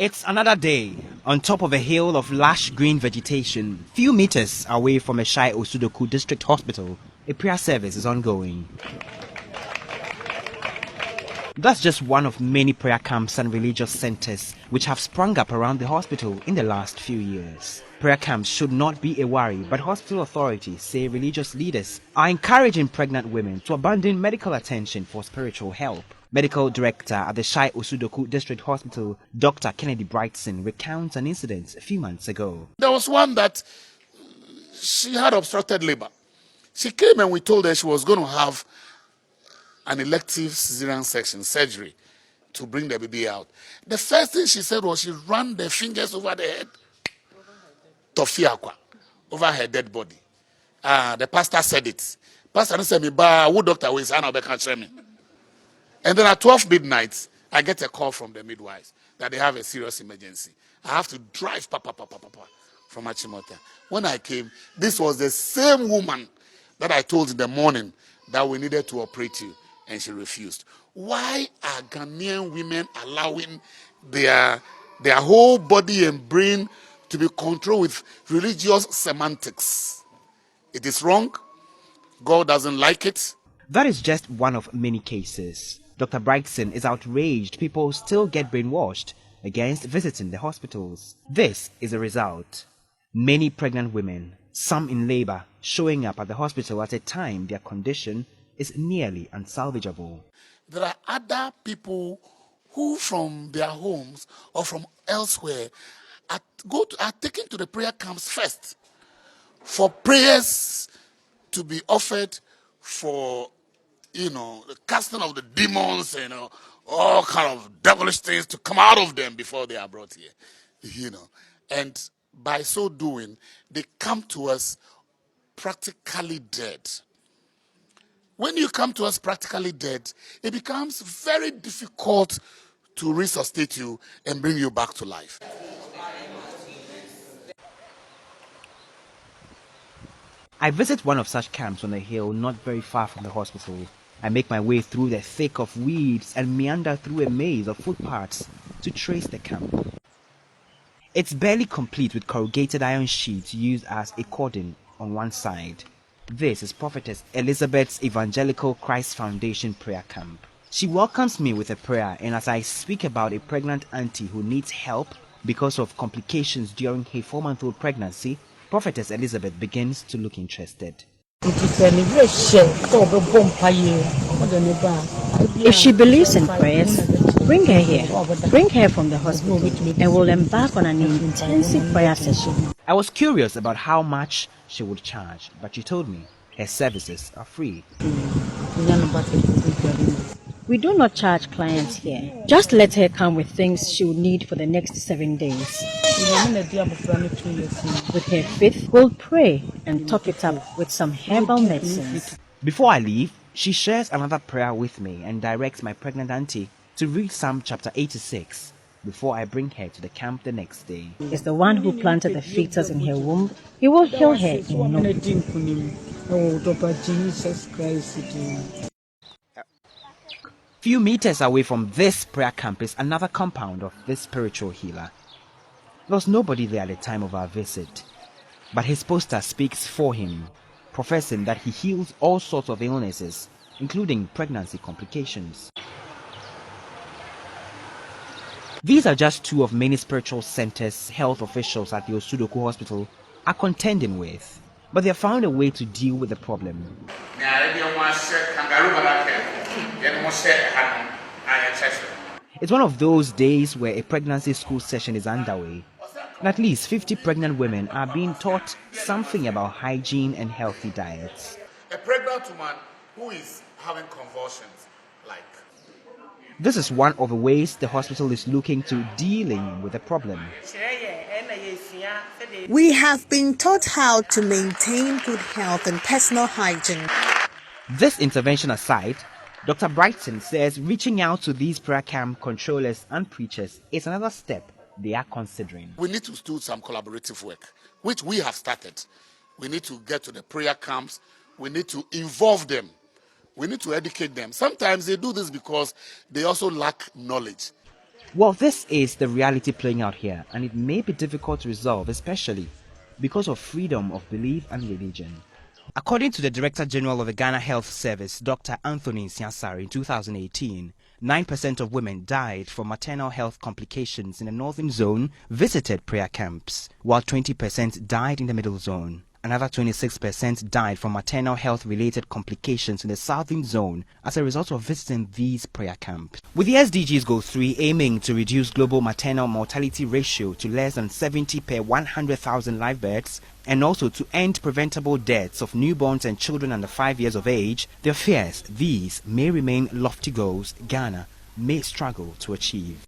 It's another day on top of a hill of lush green vegetation. Few meters away from a Shai Osudoku District Hospital, a prayer service is ongoing. That's just one of many prayer camps and religious centers which have sprung up around the hospital in the last few years. Prayer camps should not be a worry, but hospital authorities say religious leaders are encouraging pregnant women to abandon medical attention for spiritual help. Medical director at the Shai Osudoku District Hospital, Dr. Kennedy Brightson, recounts an incident a few months ago. There was one that she had obstructed labor. She came and we told her she was going to have an elective cesarean section surgery to bring the baby out. The first thing she said was she ran the fingers over the head, Tofiakwa, over her dead body. The pastor said it. Pastor said, "Me ba, who doctor was me." And then at 12 midnight, I get a call from the midwives that they have a serious emergency. I have to drive from Achimota. When I came, this was the same woman that I told in the morning that we needed to operate you, and she refused. Why are Ghanaian women allowing their whole body and brain to be controlled with religious semantics? It is wrong. God doesn't like it. That is just one of many cases. Dr. Brightson is outraged people still get brainwashed against visiting the hospitals. This is a result. Many pregnant women, some in labor, showing up at the hospital at a time their condition is nearly unsalvageable. There are other people who from their homes or from elsewhere are taken to the prayer camps first for prayers to be offered for, the casting of the demons and all kind of devilish things to come out of them before they are brought here, And by so doing, they come to us practically dead. When you come to us practically dead, it becomes very difficult to resuscitate you and bring you back to life. I visit one of such camps on a hill not very far from the hospital. I make my way through the thick of weeds and meander through a maze of footpaths to trace the camp. It's barely complete with corrugated iron sheets used as a cordon on one side. This is Prophetess Elizabeth's Evangelical Christ Foundation prayer camp. She welcomes me with a prayer, and as I speak about a pregnant auntie who needs help because of complications during her 4-month-old pregnancy, Prophetess Elizabeth begins to look interested. If she believes in prayers, bring her here. Bring her from the hospital and we'll embark on an intensive prayer session. I was curious about how much she would charge, but she told me her services are free. We do not charge clients here. Just let her come with things she will need for the next 7 days. With her faith, we'll pray and top it up with some herbal medicines. Before I leave, she shares another prayer with me and directs my pregnant auntie to read Psalm chapter 86 before I bring her to the camp the next day. It's the one who planted the fetus in her womb. He will heal her in no Few meters away from this prayer camp is another compound of this spiritual healer. There was nobody there at the time of our visit, but his poster speaks for him, professing that he heals all sorts of illnesses, including pregnancy complications. These are just two of many spiritual centers health officials at the Osudoku Hospital are contending with, but they have found a way to deal with the problem. It's one of those days where a pregnancy school session is underway, and at least 50 pregnant women are being taught something about hygiene and healthy diets. A pregnant woman who is having convulsions, This is one of the ways the hospital is looking to dealing with the problem. We have been taught how to maintain good health and personal hygiene. This intervention aside, Dr. Brightson says reaching out to these prayer camp controllers and preachers is another step they are considering. We need to do some collaborative work, which we have started. We need to get to the prayer camps. We need to involve them. We need to educate them. Sometimes they do this because they also lack knowledge. Well, this is the reality playing out here, and it may be difficult to resolve, especially because of freedom of belief and religion. According to the Director General of the Ghana Health Service, Dr. Anthony Nsiasare, in 2018, 9% of women died from maternal health complications in the northern zone visited prayer camps, while 20% died in the middle zone. Another 26% died from maternal health-related complications in the southern zone as a result of visiting these prayer camps. With the SDGs Goal 3 aiming to reduce global maternal mortality ratio to less than 70 per 100,000 live births, and also to end preventable deaths of newborns and children under 5 years of age, there fears these may remain lofty goals Ghana may struggle to achieve.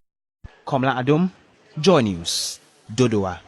Komla Adom, Joy News, Dodowa.